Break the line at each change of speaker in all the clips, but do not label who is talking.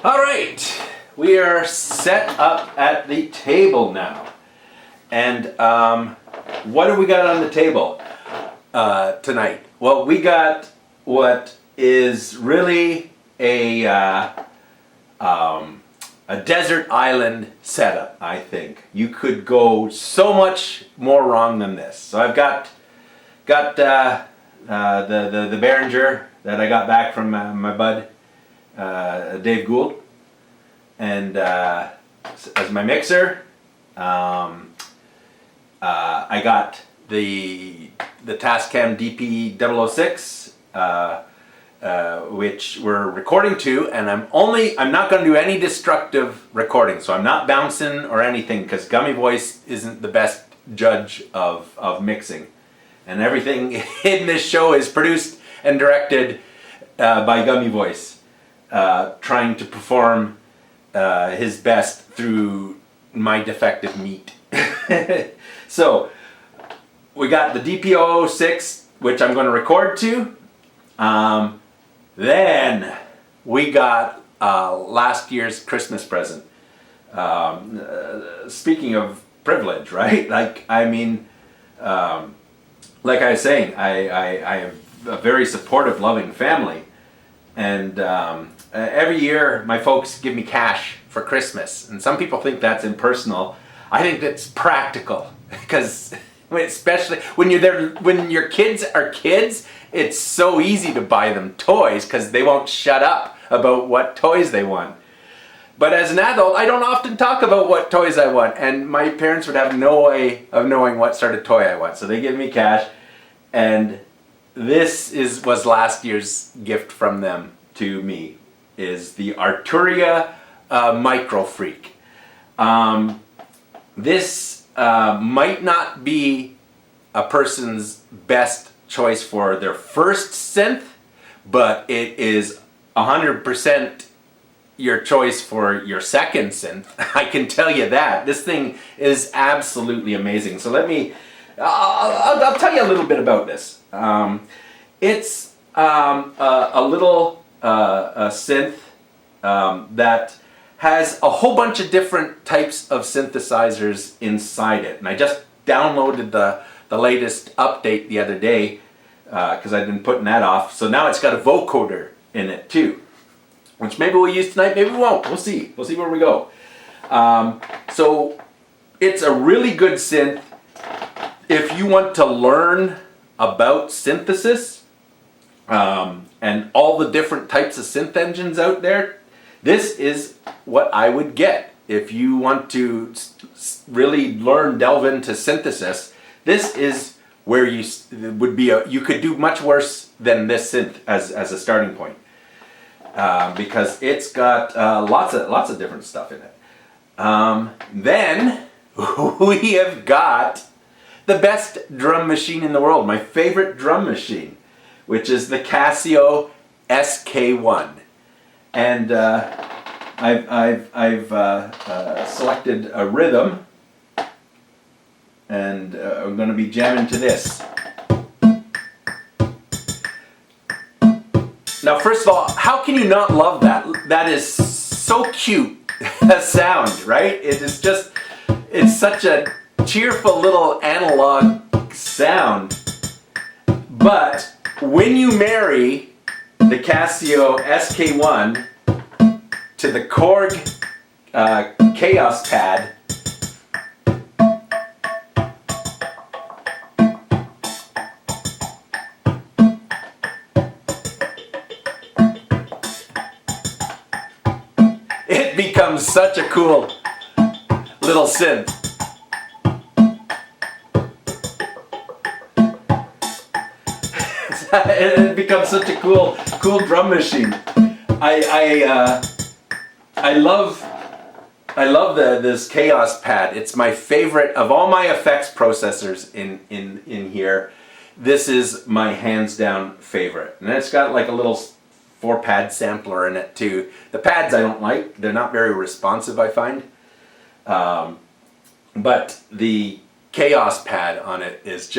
All right, we are set up at the table now. And what do we got on the table tonight? Well, we got what is really a desert island setup, I think. You could go so much more wrong than this. So I've got the Behringer that I got back from my bud, Dave Gould, and as my mixer. I got the Tascam DP006, which we're recording to, and I'm not going to do any destructive recording, so I'm not bouncing or anything, because Gummy Voice isn't the best judge of mixing. And everything in this show is produced and directed by Gummy Voice, trying to perform his best through my defective meat. So we got the DP006, which I'm going to record to. Then we got last year's Christmas present. Speaking of privilege, right? Like I was saying, I have a very supportive, loving family, and every year my folks give me cash for Christmas, and some people think that's impersonal. I think that's practical, because especially when your kids are kids, it's so easy to buy them toys because they won't shut up about what toys they want. But as an adult, I don't often talk about what toys I want, and my parents would have no way of knowing what sort of toy I want. So they give me cash, and this was last year's gift from them to me, is the Arturia Micro Freak. This might not be a person's best choice for their first synth, but it is 100% your choice for your second synth. I can tell you that. This thing is absolutely amazing. So I'll tell you a little bit about this. It's a little synth that has a whole bunch of different types of synthesizers inside it. And I just downloaded the latest update the other day because I've been putting that off. So now it's got a vocoder in it too, which maybe we'll use tonight, maybe we won't. We'll see. We'll see where we go. So it's a really good synth if you want to learn about synthesis and all the different types of synth engines out there. This is what I would get if you want to really delve into synthesis. This is where you could do much worse than this synth as a starting point, because it's got lots of different stuff in it. Then we have got the best drum machine in the world, my favorite drum machine, which is the Casio SK1. And I've selected a rhythm, and I'm going to be jamming to this. Now, first of all, how can you not love that? That is so cute a sound, right? It's such a cheerful little analog sound. But when you marry the Casio SK1 to the Korg Chaos Pad, it becomes such a cool little synth. It becomes such a cool drum machine. I love this Chaos Pad. It's my favorite of all my effects processors in here. This is my hands down favorite, and it's got like a little 4-pad sampler in it too. The pads I don't like; they're not very responsive, I find. But the Chaos Pad on it is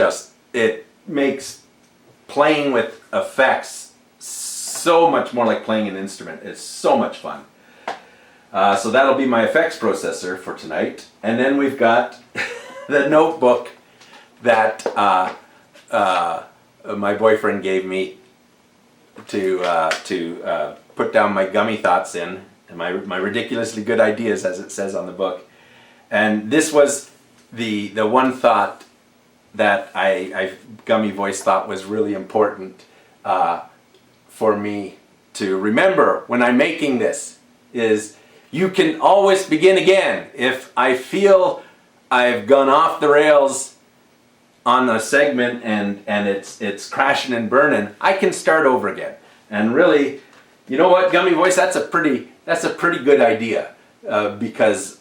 it makes playing with effects so much more like playing an instrument. It's so much fun. So that'll be my effects processor for tonight. And then we've got the notebook that my boyfriend gave me to put down my gummy thoughts in, and my ridiculously good ideas, as it says on the book. And this was the one thought that I Gummy Voice thought was really important for me to remember when I'm making this, is you can always begin again. If I feel I've gone off the rails on a segment and it's crashing and burning, I can start over again. And really, you know what, Gummy Voice, that's a pretty good idea, because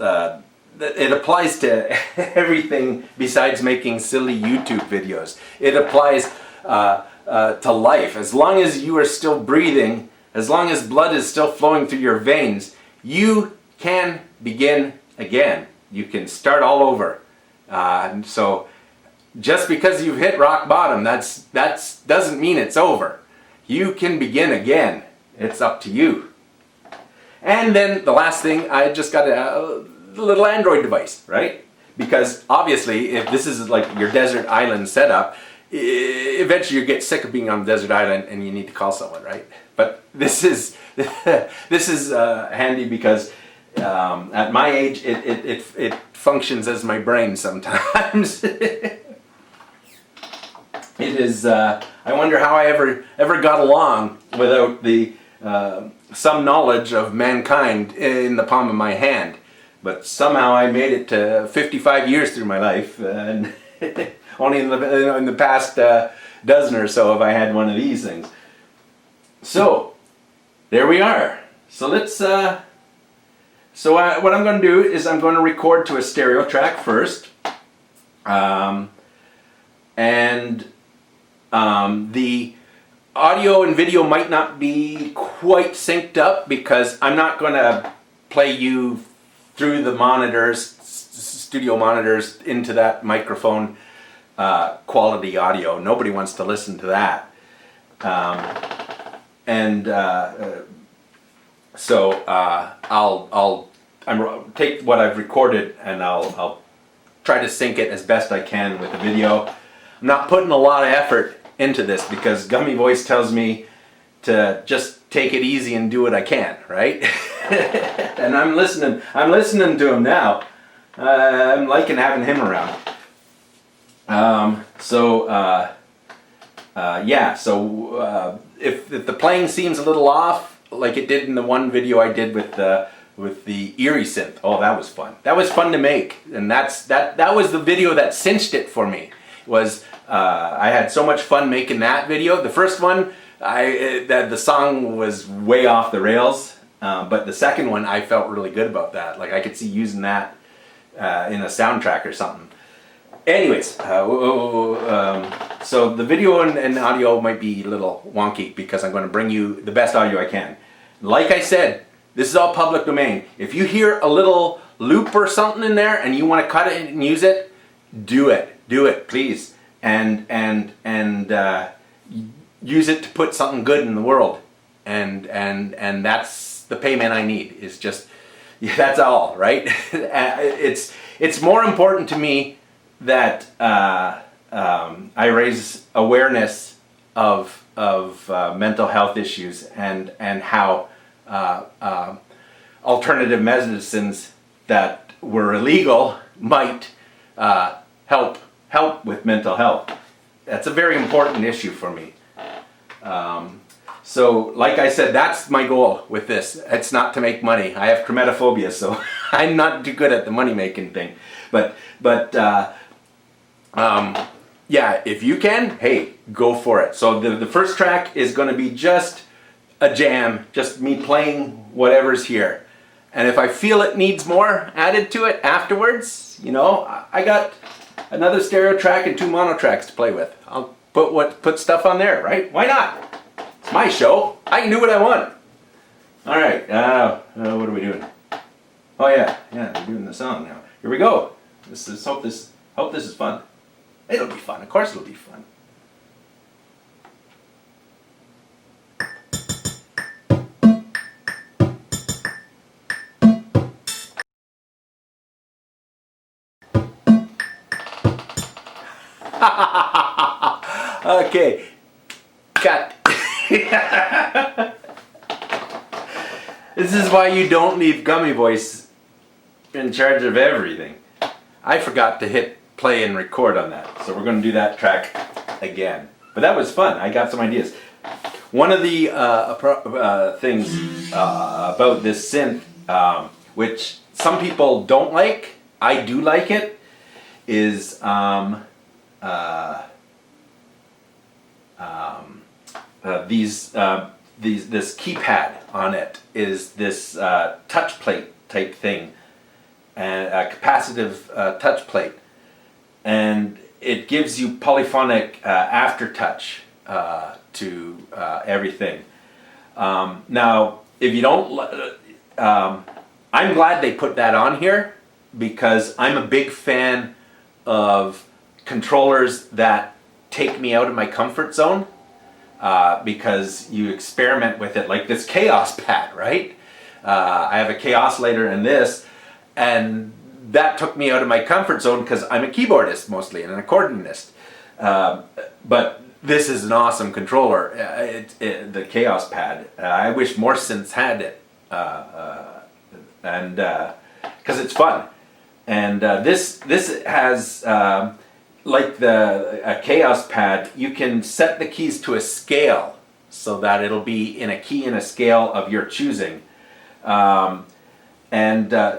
it applies to everything besides making silly YouTube videos. It applies to life. As long as you are still breathing, as long as blood is still flowing through your veins, you can begin again. You can start all over. So just because you've hit rock bottom, that doesn't mean it's over. You can begin again. It's up to you. And then the last thing, I just got a little Android device, right? Because obviously, if this is like your desert island setup, eventually you get sick of being on the desert island and you need to call someone, right? But this is handy because at my age, it functions as my brain sometimes. It is. I wonder how I ever got along without the some knowledge of mankind in the palm of my hand. But somehow I made it to 55 years through my life, and only in the past dozen or so have I had one of these things. So there we are. So let's. What I'm going to do is I'm going to record to a stereo track first, and the audio and video might not be quite synced up because I'm not going to play you through the monitors, studio monitors, into that microphone quality audio. Nobody wants to listen to that. So I'll take what I've recorded and I'll try to sync it as best I can with the video. I'm not putting a lot of effort into this because Gummy Voice tells me to just take it easy and do what I can, right? And I'm listening to him now. I'm liking having him around. If the playing seems a little off, like it did in the one video I did with the Eerie synth, oh, that was fun. That was fun to make, and that was the video that cinched it for me. I had so much fun making that video. The first one, the song was way off the rails, but the second one I felt really good about that. Like I could see using that in a soundtrack or something. Anyways, so the video and audio might be a little wonky because I'm going to bring you the best audio I can. Like I said, this is all public domain. If you hear a little loop or something in there and you want to cut it and use it, do it, please, and use it to put something good in the world, and that's the payment I need. Is just, yeah, that's all, right? It's more important to me that I raise awareness of mental health issues and how alternative medicines that were illegal might help with mental health. That's a very important issue for me. So, like I said, that's my goal with this. It's not to make money. I have chromatophobia, so I'm not too good at the money-making thing. But yeah, if you can, hey, go for it. So the first track is going to be just a jam, just me playing whatever's here. And if I feel it needs more added to it afterwards, you know, I got another stereo track and 2 mono tracks to play with. I'll put stuff on there, right? Why not? It's my show. I can do what I want. All right. What are we doing? Oh yeah, we're doing the song now. Here we go. Hope this is fun. It'll be fun. Of course, it'll be fun. Okay, cut. This is why you don't leave Gummy Voice in charge of everything. I forgot to hit play and record on that, so we're going to do that track again. But that was fun. I got some ideas. One of the things about this synth, which some people don't like, I do like it, is this keypad on it is this touch plate type thing, and a capacitive touch plate, and it gives you polyphonic aftertouch to everything. Now, if you don't, I'm glad they put that on here, because I'm a big fan of controllers that take me out of my comfort zone, because you experiment with it, like this Chaos pad, right? I have a Chaos later in this, and that took me out of my comfort zone because I'm a keyboardist mostly and an accordionist. But this is an awesome controller, the Chaos pad. I wish more synths had it, and because it's fun. And this has, like a Chaos pad, you can set the keys to a scale so that it'll be in a key and a scale of your choosing. And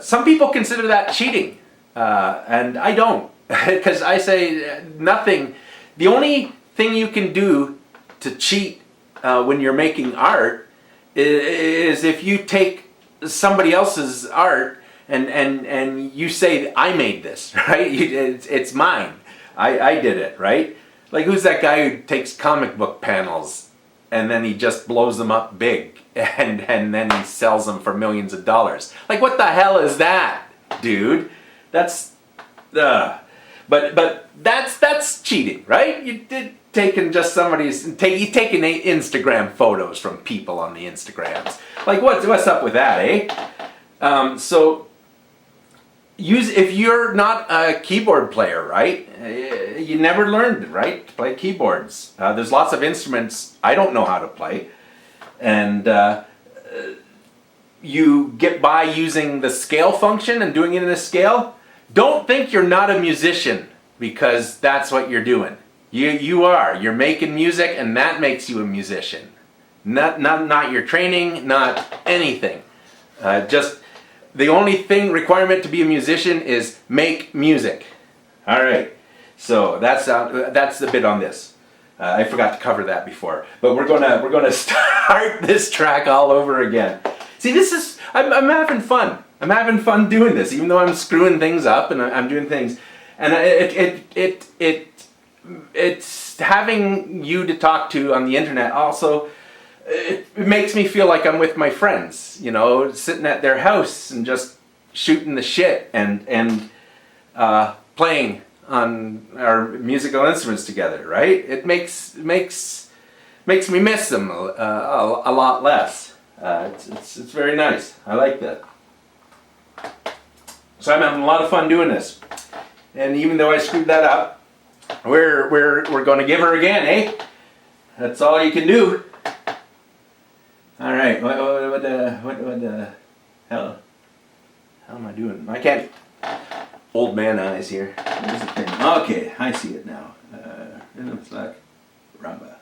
some people consider that cheating, and I don't, because I say nothing. The only thing you can do to cheat when you're making art is if you take somebody else's art and you say, I made this, right? It's mine. I did it, right? Like, who's that guy who takes comic book panels and then he just blows them up big and then he sells them for millions of dollars? Like, what the hell is that, dude? That's but that's cheating, right? You did taking just somebody's you taking Instagram photos from people on the Instagrams. Like, what's up with that, eh? So if you're not a keyboard player, right? You never learned, right, to play keyboards. There's lots of instruments I don't know how to play, and you get by using the scale function and doing it in a scale. Don't think you're not a musician because that's what you're doing. You are. You're making music, and that makes you a musician. Not your training, not anything. Just the only requirement to be a musician is make music. All right. So that's the bit on this. I forgot to cover that before, but we're gonna start this track all over again. See, I'm having fun. I'm having fun doing this, even though I'm screwing things up and I'm doing things, and it's having you to talk to on the internet also. It makes me feel like I'm with my friends, sitting at their house and just shooting the shit and playing on our musical instruments together, right? It makes me miss them a lot less. It's very nice. I like that. So I'm having a lot of fun doing this, and even though I screwed that up, we're going to give her again, eh? That's all you can do. All right. What the hell am I doing? I can't. Old man eyes here. Where's the thing? Okay, I see it now. It looks like rumba.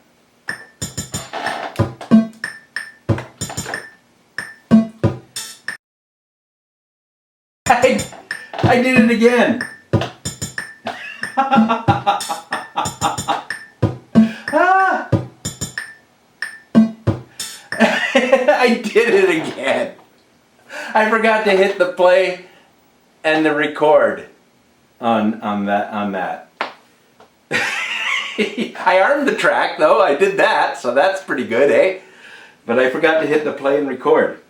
I did it again. I did it again. I forgot to hit the play and the record on that. I armed the track though. I did that, so that's pretty good, eh? But I forgot to hit the play and record,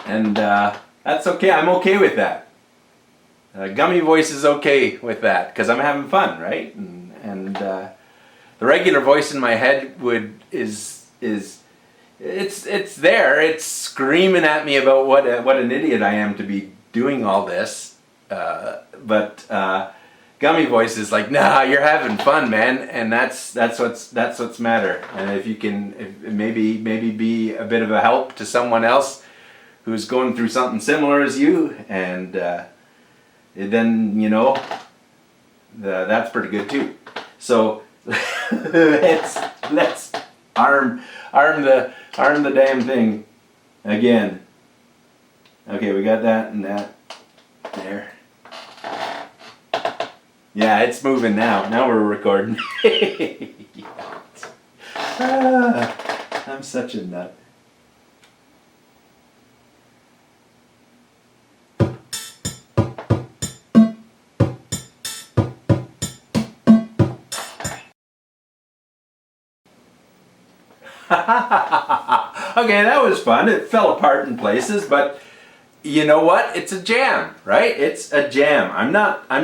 and that's okay. I'm okay with that. Gummy Voice is okay with that because I'm having fun, right? And the regular voice in my head is it's there. It's screaming at me about what an idiot I am to be doing all this. But Gummy voice is like, nah, you're having fun, man, and that's what's matter. And if you can, maybe be a bit of a help to someone else who's going through something similar as you, and then that's pretty good too. So let's arm the damn thing again. Okay, we got that and that there. Yeah, it's moving now. Now we're recording. I'm such a nut. Okay, that was fun. It fell apart in places, but you know what? It's a jam, right? It's a jam. I'm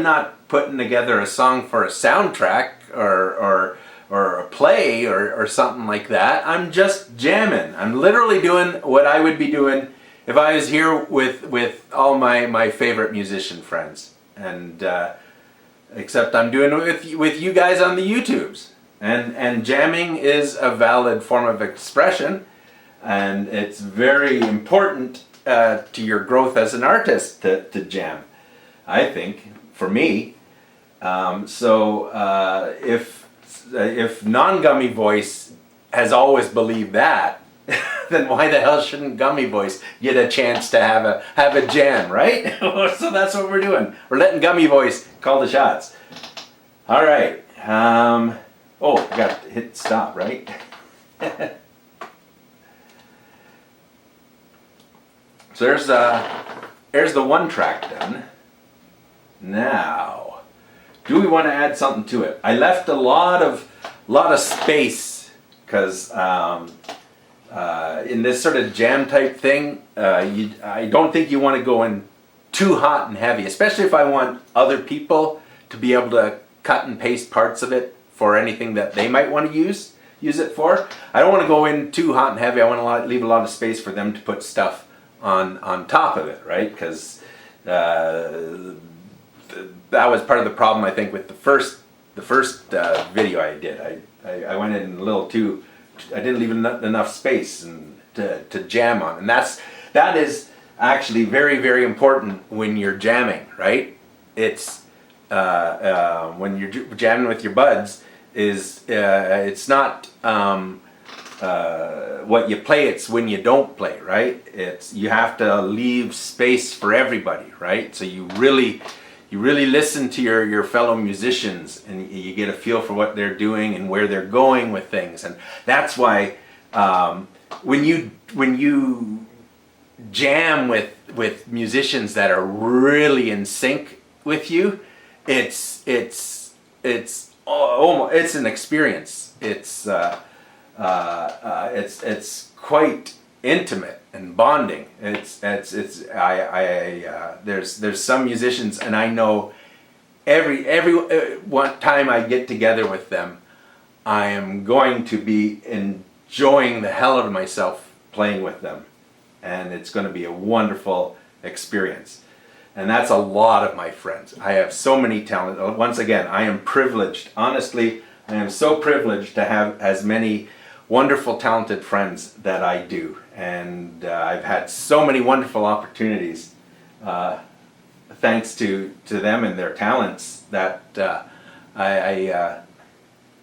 not putting together a song for a soundtrack or a play or something like that. I'm just jamming. I'm literally doing what I would be doing if I was here with all my favorite musician friends. And except I'm doing it with you guys on the YouTubes. And jamming is a valid form of expression, and it's very important to your growth as an artist to jam, I think, for me. So if non-Gummy voice has always believed that, then why the hell shouldn't Gummy voice get a chance to have a jam, right? So that's what we're doing. We're letting Gummy voice call the shots. All right. Oh, I got to hit stop, right? So there's the one track done. Now, do we want to add something to it? I left a lot of space because in this sort of jam type thing, I don't think you want to go in too hot and heavy, especially if I want other people to be able to cut and paste parts of it for anything that they might want to use it for. I don't want to go in too hot and heavy. I want to leave a lot of space for them to put stuff on top of it, right? Because that was part of the problem, I think, with the first video I did. I went in a little too. I didn't leave enough space to jam on, and that is actually very, very important when you're jamming, right? It's when you're jamming with your buds. It's not what you play, it's when you don't play, right? You have to leave space for everybody, right? So you really listen to your fellow musicians, and you get a feel for what they're doing and where they're going with things. And that's why when you jam with musicians that are really in sync with you, it's an experience. It's quite intimate and bonding. There's some musicians, and I know every one time I get together with them, I am going to be enjoying the hell out of myself playing with them, and it's going to be a wonderful experience. And that's a lot of my friends. I have so many talents. Once again, I am privileged. Honestly, I am so privileged to have as many wonderful, talented friends that I do. And I've had so many wonderful opportunities thanks to them and their talents that I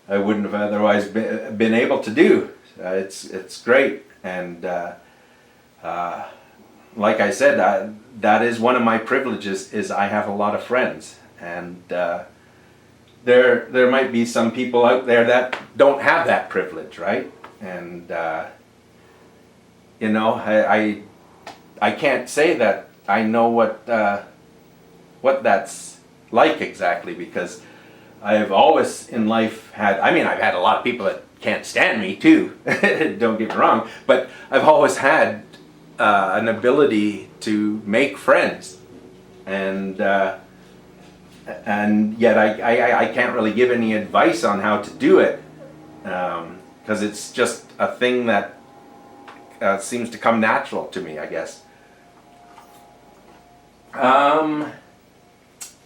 wouldn't have otherwise been able to do. It's great. And like I said, that is one of my privileges, is I have a lot of friends. And there might be some people out there that don't have that privilege, right? And I can't say that I know what that's like exactly, because I've always in life had, I've had a lot of people that can't stand me too, don't get me wrong, but I've always had an ability to make friends, and yet I can't really give any advice on how to do it, because it's just a thing that seems to come natural to me, I guess.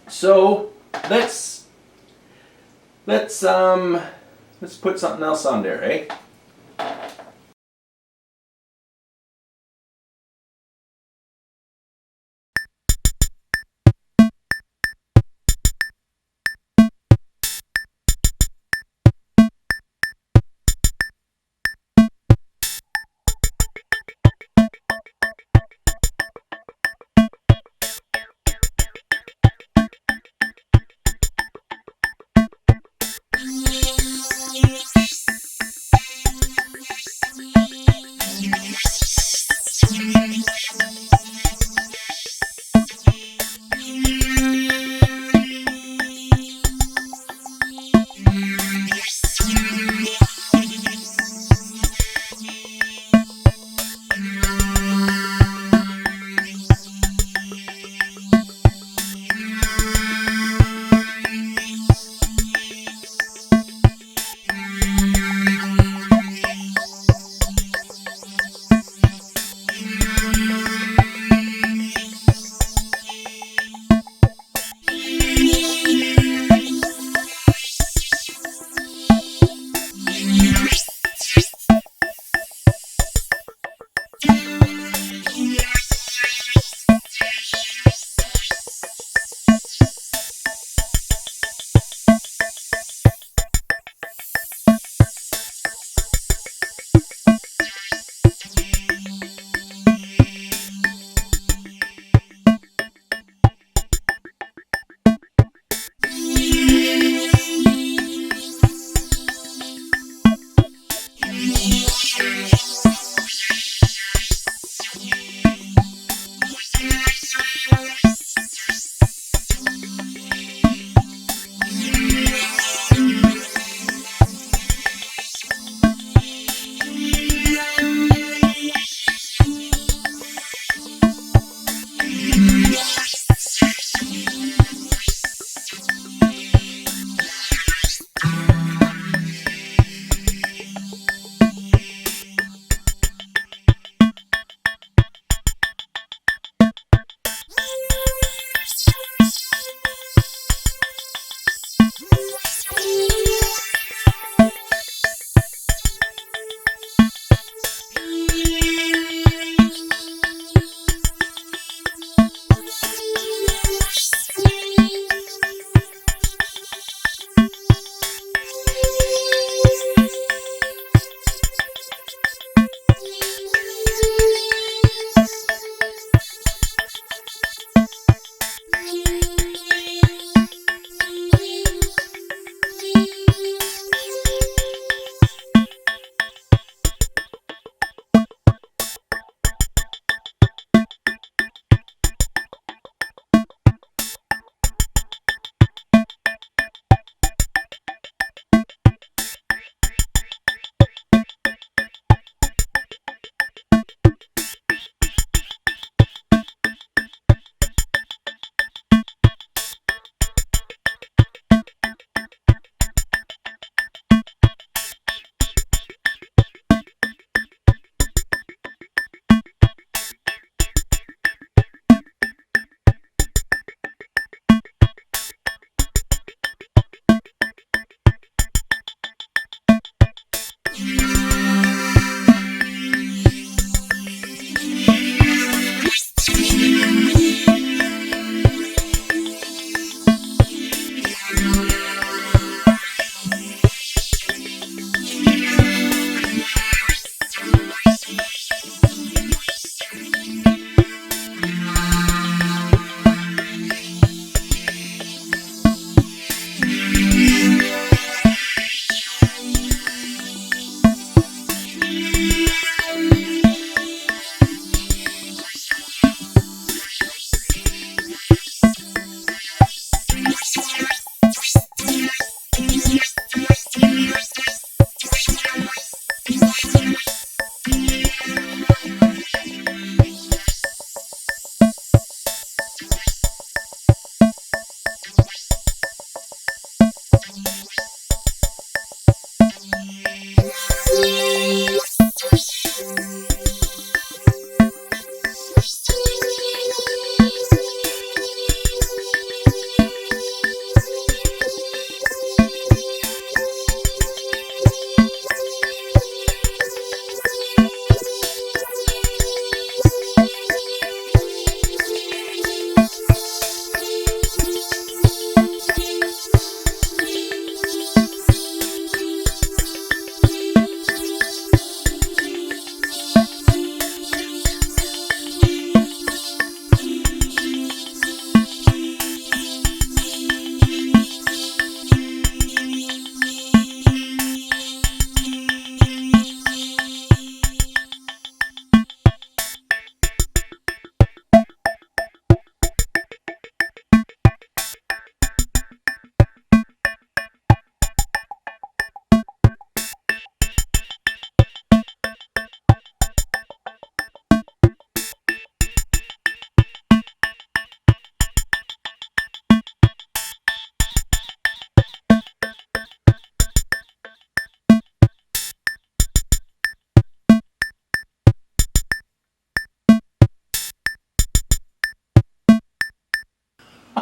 So let's Let's put something else on there, eh?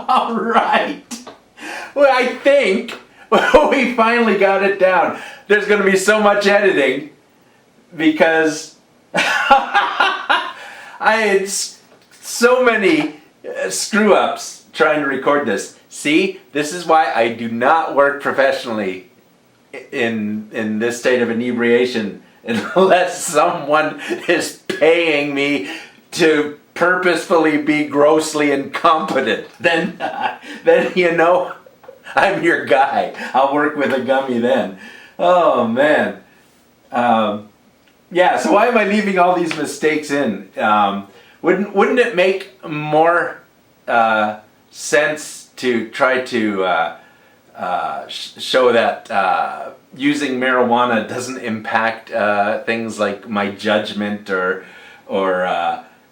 All right. Well, I think we finally got it down. There's going to be so much editing because I had so many screw ups trying to record this. See, this is why I do not work professionally in this state of inebriation unless someone is paying me to purposefully be grossly incompetent. Then you know, I'm your guy. I'll work with a gummy then. Oh man. Yeah, so why am I leaving all these mistakes in? Wouldn't it make more sense to try to show that using marijuana doesn't impact things like my judgment or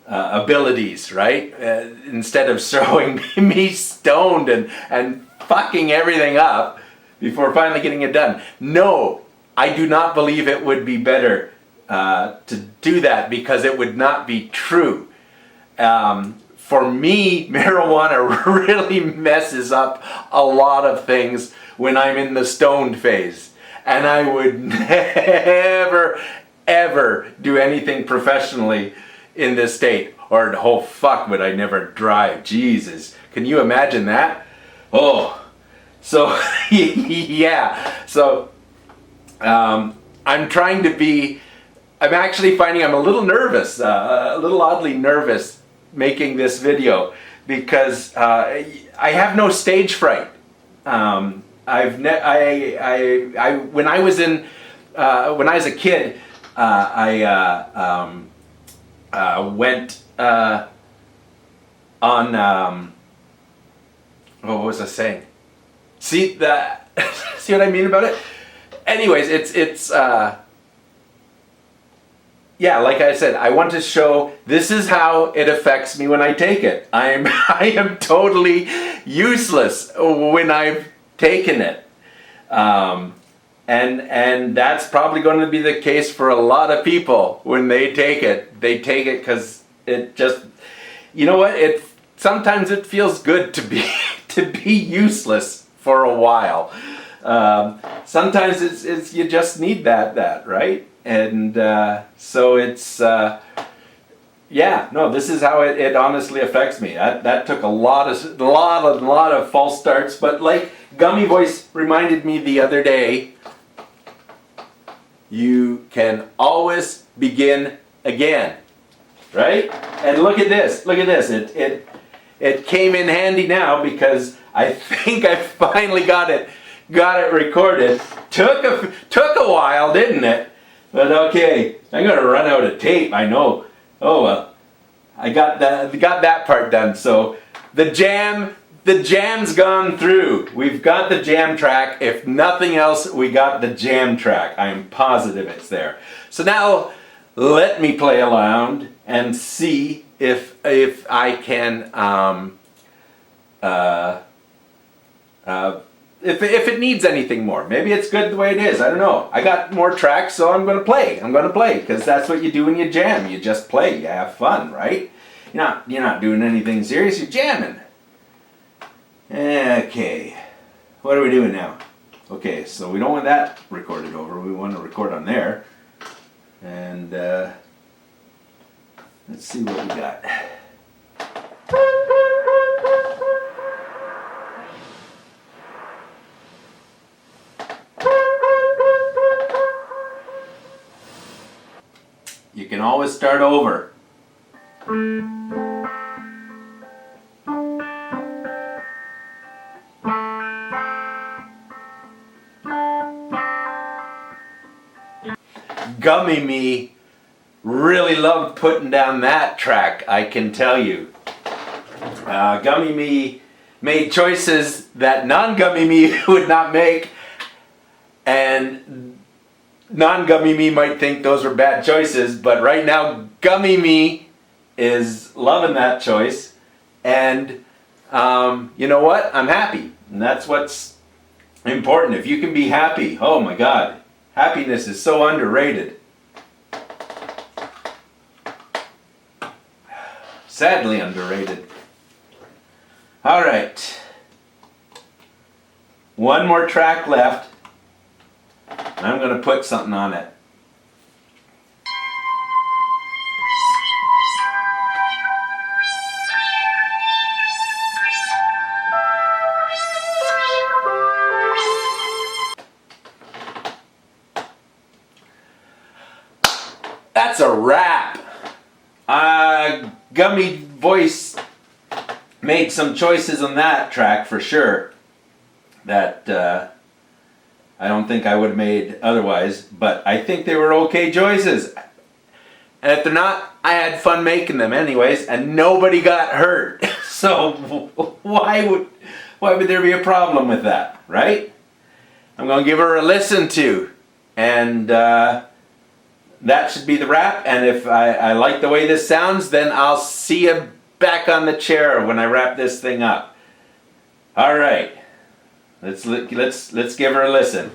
abilities, right? Instead of showing me stoned and fucking everything up before finally getting it done. No, I do not believe it would be better to do that because it would not be true. For me, marijuana really messes up a lot of things when I'm in the stoned phase. And I would never, ever do anything professionally in this state. Or, oh fuck, would I never drive. Jesus. Can you imagine that? Oh. So, yeah. So, I'm trying to be... I'm actually finding I'm a little nervous, a little oddly nervous making this video because I have no stage fright. When I was a kid, I went on what was I saying? See that? See what I mean about it? Anyways, it's yeah, like I said, I want to show this is how it affects me when I take it. I am totally useless when I've taken it. And that's probably going to be the case for a lot of people when they take it. They take it because it just, you know what? Sometimes it feels good to be useless for a while. Sometimes it's you just need that, right? And so it's, yeah, no, this is how it honestly affects me. That took a lot of false starts, but like Gummy Voice reminded me the other day, you can always begin again, right? And look at this, it came in handy now because I think I finally got it recorded. Took a while, didn't it? But okay, I'm gonna run out of tape. I know. Oh well, I got that part done. So the jam's gone through. We've got the jam track. If nothing else, we got the jam track. I am positive it's there. So now let me play around and see if I can if it needs anything more. Maybe it's good the way it is. I don't know. I got more tracks, so I'm going to play. Because that's what you do when you jam. You just play. You have fun, right? You're not doing anything serious. You're jamming. Okay. What are we doing now? Okay, so we don't want that recorded over. We want to record on there. And let's see what we got. You can always start over. Gummy Me really loved putting down that track, I can tell you. Gummy Me made choices that non-Gummy Me would not make, and non-Gummy Me might think those were bad choices, but right now Gummy Me is loving that choice, and you know what? I'm happy, and that's what's important. If you can be happy, oh my God, happiness is so underrated. Sadly underrated. All right. One more track left. I'm going to put something on it. That's a wrap. Gummy voice made some choices on that track for sure that I don't think I would have made otherwise, but I think they were okay choices. And if they're not, I had fun making them anyways, and nobody got hurt. So why would there be a problem with that, right? I'm going to give her a listen to, and that should be the wrap. And if I like the way this sounds, then I'll see you back on the chair when I wrap this thing up. All right, let's give her a listen.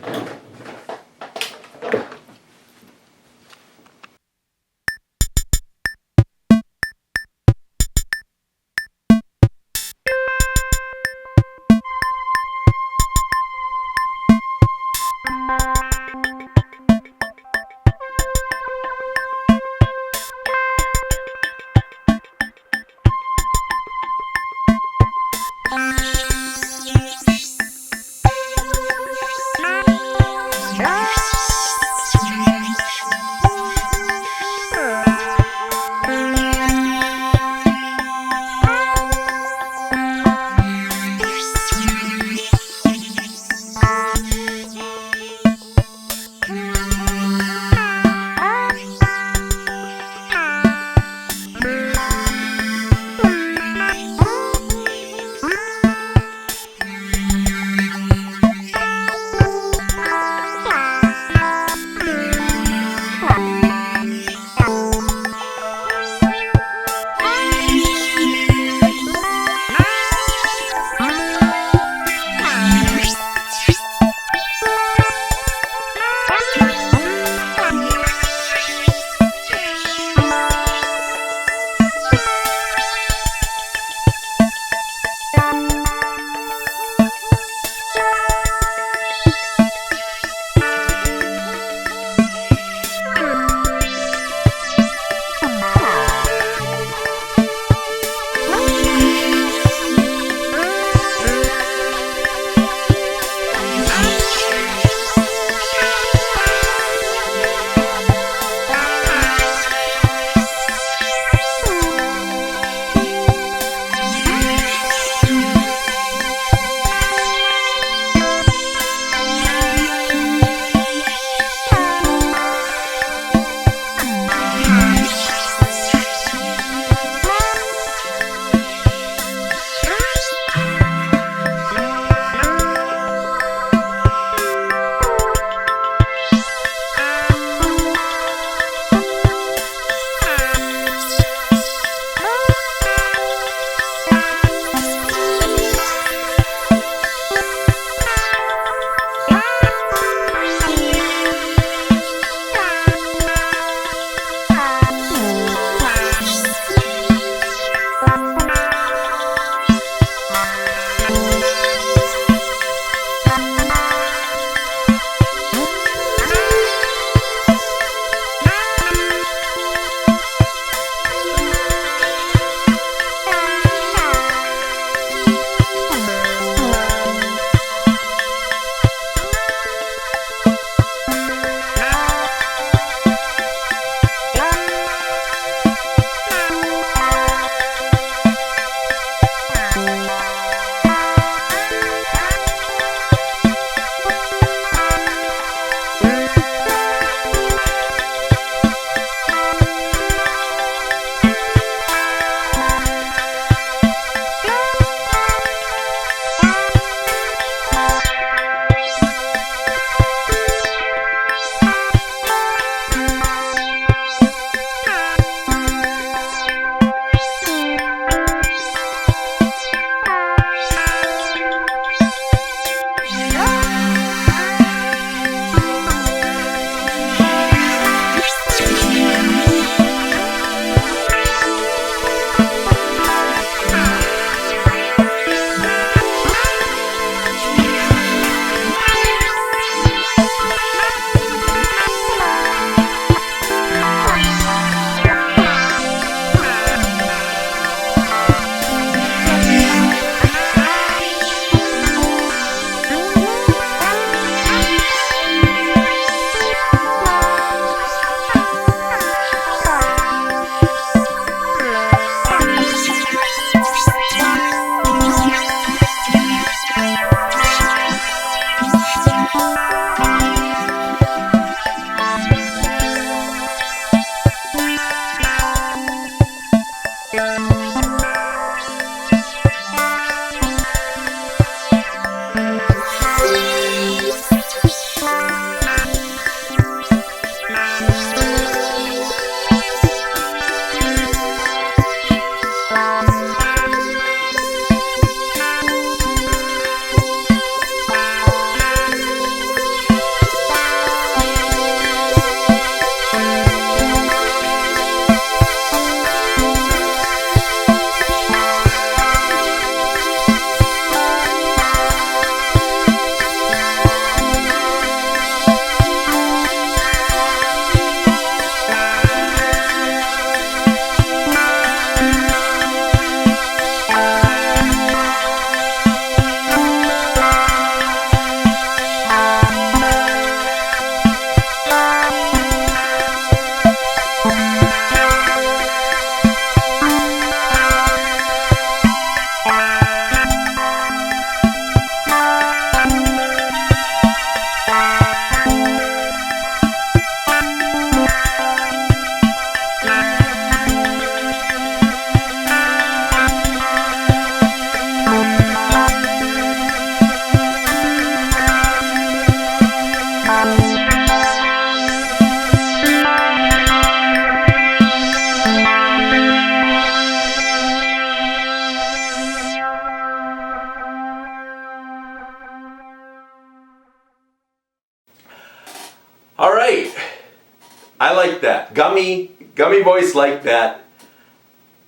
I like that. Gummy voice like that.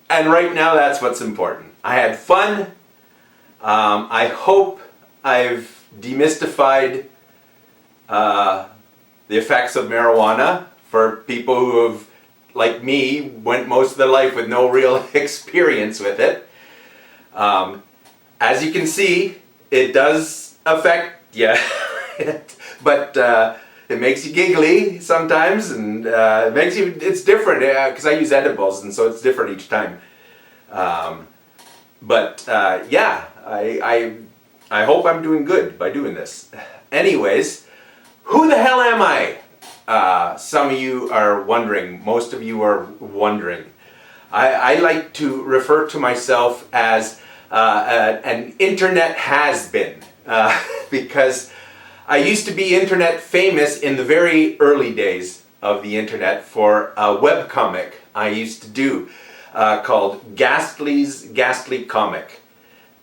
And right now that's what's important. I had fun. I hope I've demystified the effects of marijuana for people who have, like me, went most of their life with no real experience with it. As you can see, it does affect you, but it makes you giggly sometimes, and it's different because I use edibles, and so it's different each time. Yeah, I hope I'm doing good by doing this. Anyways, who the hell am I? Some of you are wondering. Most of you are wondering. I like to refer to myself as an internet has-been because I used to be internet famous in the very early days of the internet for a webcomic I used to do called Ghastly's Ghastly Comic.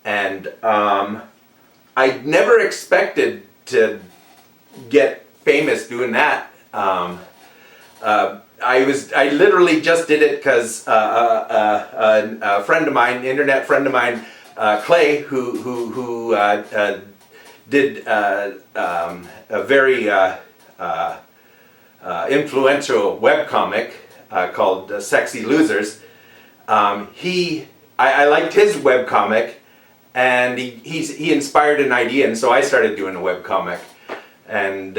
And I never expected to get famous doing that. I literally just did it because a friend of mine, internet friend of mine, Clay, who did a very influential webcomic called Sexy Losers. I liked his webcomic, and he inspired an idea, and so I started doing a webcomic, and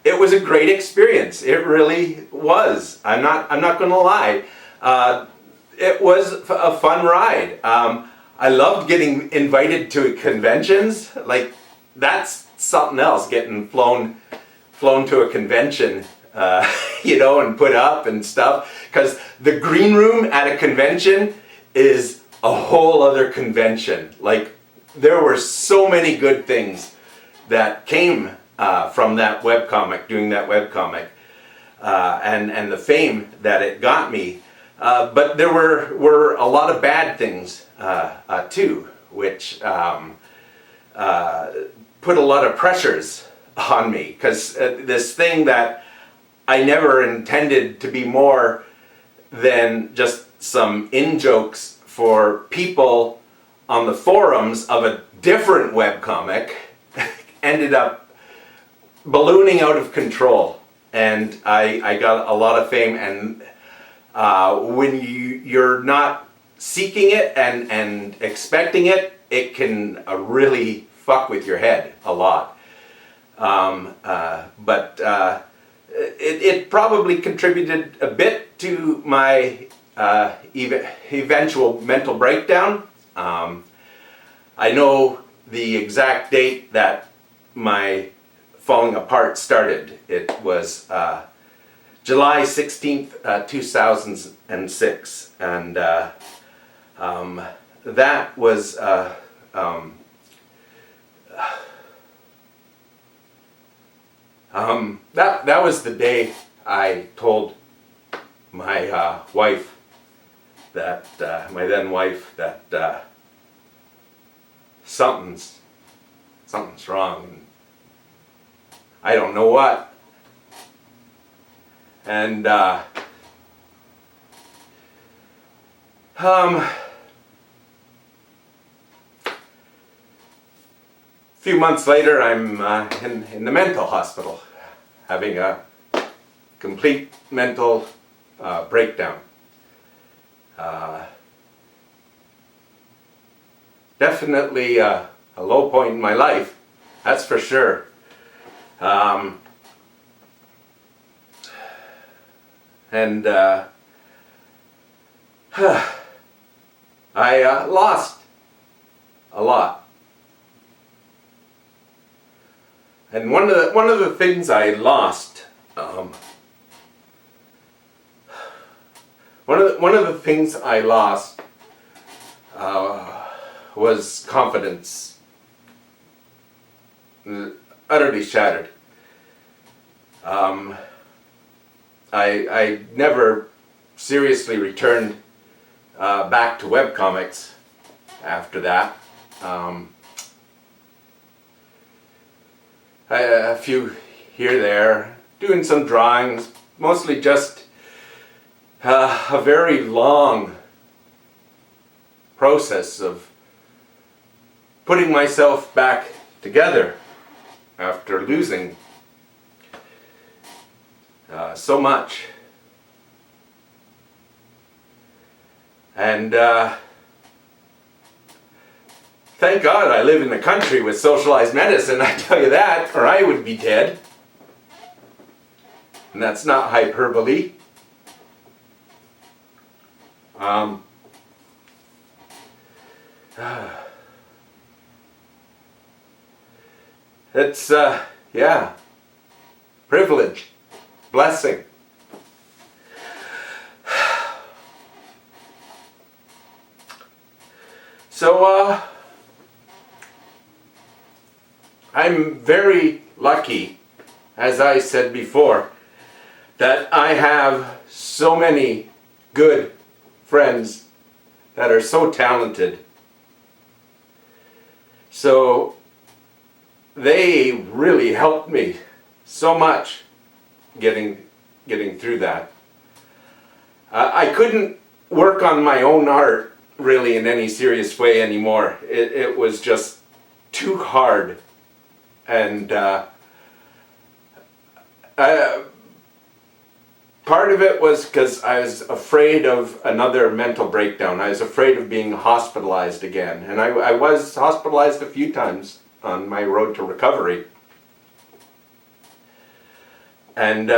it was a great experience. It really was. I'm not going to lie. It was a fun ride. I loved getting invited to conventions. Like, that's something else, getting flown to a convention, and put up and stuff. Because the green room at a convention is a whole other convention. Like, there were so many good things that came from that webcomic, doing that webcomic, and the fame that it got me. But there were a lot of bad things too, which put a lot of pressures on me, because this thing that I never intended to be more than just some in-jokes for people on the forums of a different webcomic ended up ballooning out of control, and I got a lot of fame. And when you're not seeking it and expecting it, it can really fuck with your head a lot. It probably contributed a bit to my eventual mental breakdown. I know the exact date that my falling apart started. It was July 16th, 2006, and that was that was the day I told my wife, that my then wife, that something's wrong, and I don't know what. And a few months later, I'm in the mental hospital, having a complete mental breakdown. Definitely a low point in my life, that's for sure. I lost a lot. And one of the things I lost, one of the things I lost was confidence. Utterly shattered. I never seriously returned back to webcomics after that. A few here, there, doing some drawings, mostly just a very long process of putting myself back together after losing so much. And thank God I live in the country with socialized medicine, I tell you that, or I would be dead. And that's not hyperbole. It's, yeah, privilege, blessing. So, I'm very lucky, as I said before, that I have so many good friends that are so talented. So they really helped me so much getting through that. I couldn't work on my own art really in any serious way anymore. It was just too hard. And part of it was because I was afraid of another mental breakdown. I was afraid of being hospitalized again. And I was hospitalized a few times on my road to recovery. And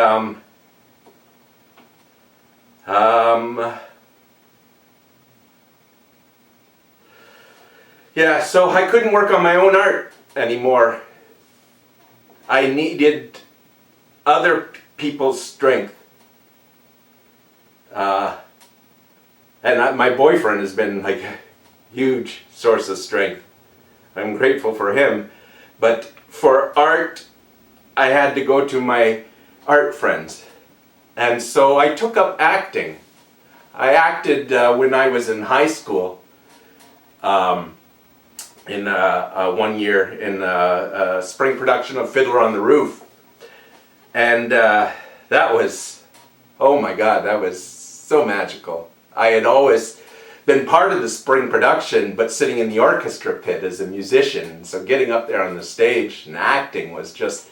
yeah, so I couldn't work on my own art anymore. I needed other people's strength. And my boyfriend has been like a huge source of strength. I'm grateful for him. But for art, I had to go to my art friends. And so I took up acting. I acted when I was in high school. In 1 year in a spring production of Fiddler on the Roof. And that was, oh my God, that was so magical. I had always been part of the spring production, but sitting in the orchestra pit as a musician. So getting up there on the stage and acting was just,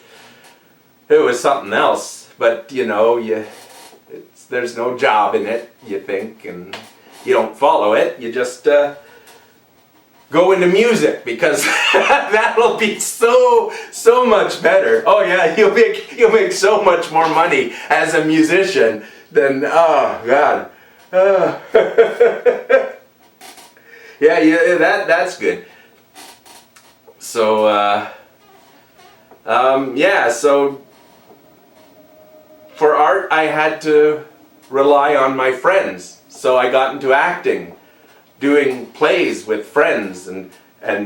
it was something else. But you know, there's no job in it, you think, and you don't follow it. You just go into music, because that'll be so much better. Oh yeah, you'll make so much more money as a musician than, oh God. Yeah, that's good. So yeah, so for art I had to rely on my friends. So I got into acting, doing plays with friends and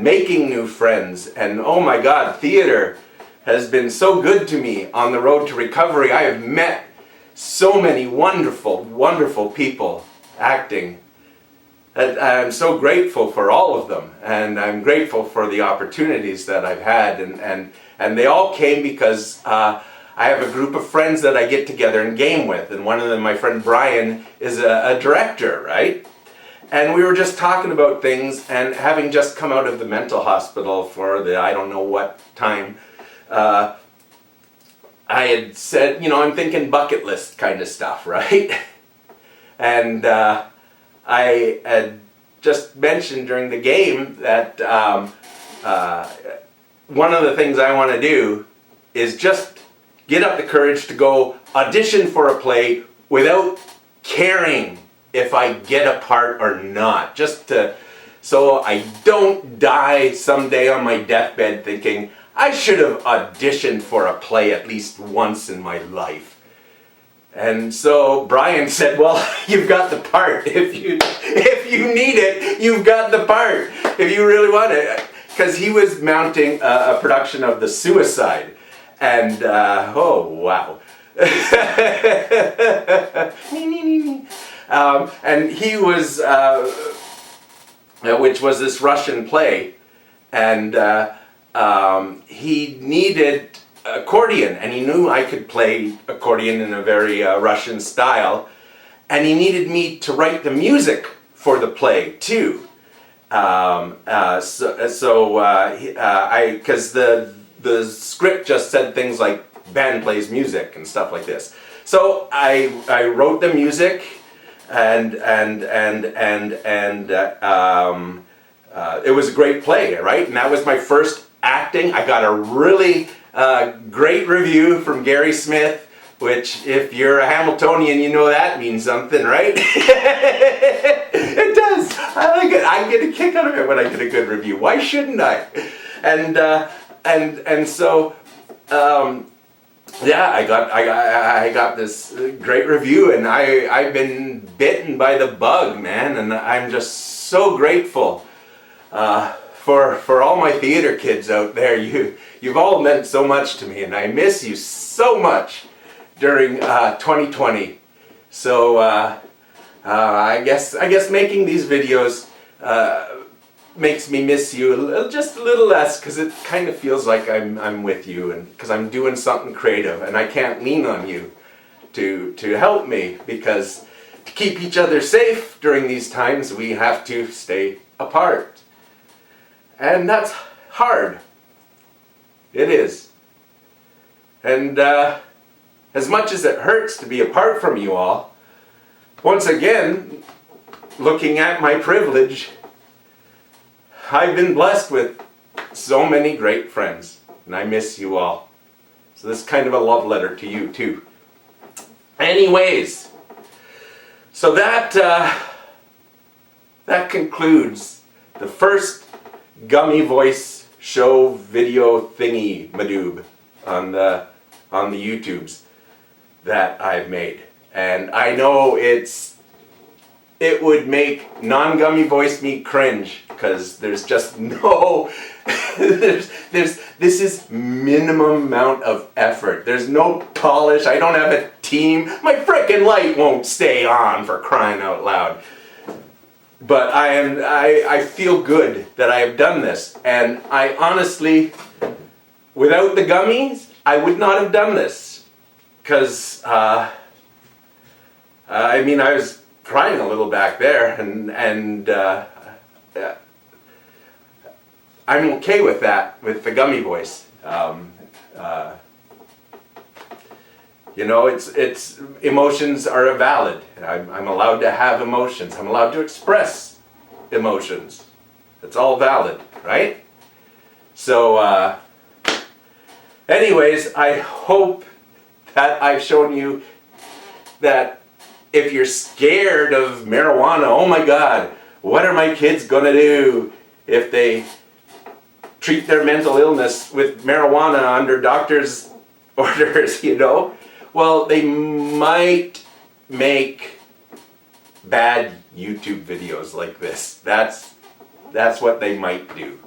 making new friends. And oh my God, theater has been so good to me on the road to recovery. I have met so many wonderful, wonderful people acting. And I'm so grateful for all of them. And I'm grateful for the opportunities that I've had. And they all came because I have a group of friends that I get together and game with. And one of them, my friend Brian, is a director, right? And we were just talking about things, and having just come out of the mental hospital for the I don't know what time, I had said, you know, I'm thinking bucket list kind of stuff, right? And I had just mentioned during the game that one of the things I want to do is just get up the courage to go audition for a play without caring if I get a part or not, just to, so I don't die someday on my deathbed thinking I should have auditioned for a play at least once in my life. And so Brian said, well, you've got the part. If you need it, you've got the part. If you really want it. Because he was mounting a production of The Suicide. And, oh, wow. And he was, which was this Russian play, and he needed accordion, and he knew I could play accordion in a very Russian style, and he needed me to write the music for the play too. Because the script just said things like band plays music and stuff like this. So I wrote the music, and it was a great play, right? And that was my first acting. I got a really great review from Gary Smith, which, if you're a Hamiltonian, you know that means something, right? It does. I like it. I get a kick out of it when I get a good review. Why shouldn't I? And so yeah, I got this great review, and I've been bitten by the bug, man, and I'm just so grateful for all my theater kids out there. You've all meant so much to me, and I miss you so much during 2020. So I guess making these videos makes me miss you just a little less, because it kind of feels like I'm with you, and because I'm doing something creative, and I can't lean on you to help me, because to keep each other safe during these times, we have to stay apart. And that's hard. It is. And as much as it hurts to be apart from you all, once again, looking at my privilege, I've been blessed with so many great friends, and I miss you all. So this is kind of a love letter to you too. Anyways, so that concludes the first Gummy voice show video thingy madoob on the YouTubes that I've made. And I know it would make non-Gummy voice me cringe, because there's just no this is minimum amount of effort. There's no polish. I don't have a team. My frickin' light won't stay on, for crying out loud. But I feel good that I have done this, and I honestly, without the gummies, I would not have done this, because I mean, I was crying a little back there, and I'm okay with that, with the Gummy voice. You know, it's emotions are valid. I'm allowed to have emotions. I'm allowed to express emotions. It's all valid, right? So, anyways, I hope that I've shown you that if you're scared of marijuana, oh my God, what are my kids gonna do if they treat their mental illness with marijuana under doctor's orders, you know? Well, they might make bad YouTube videos like this. That's what they might do.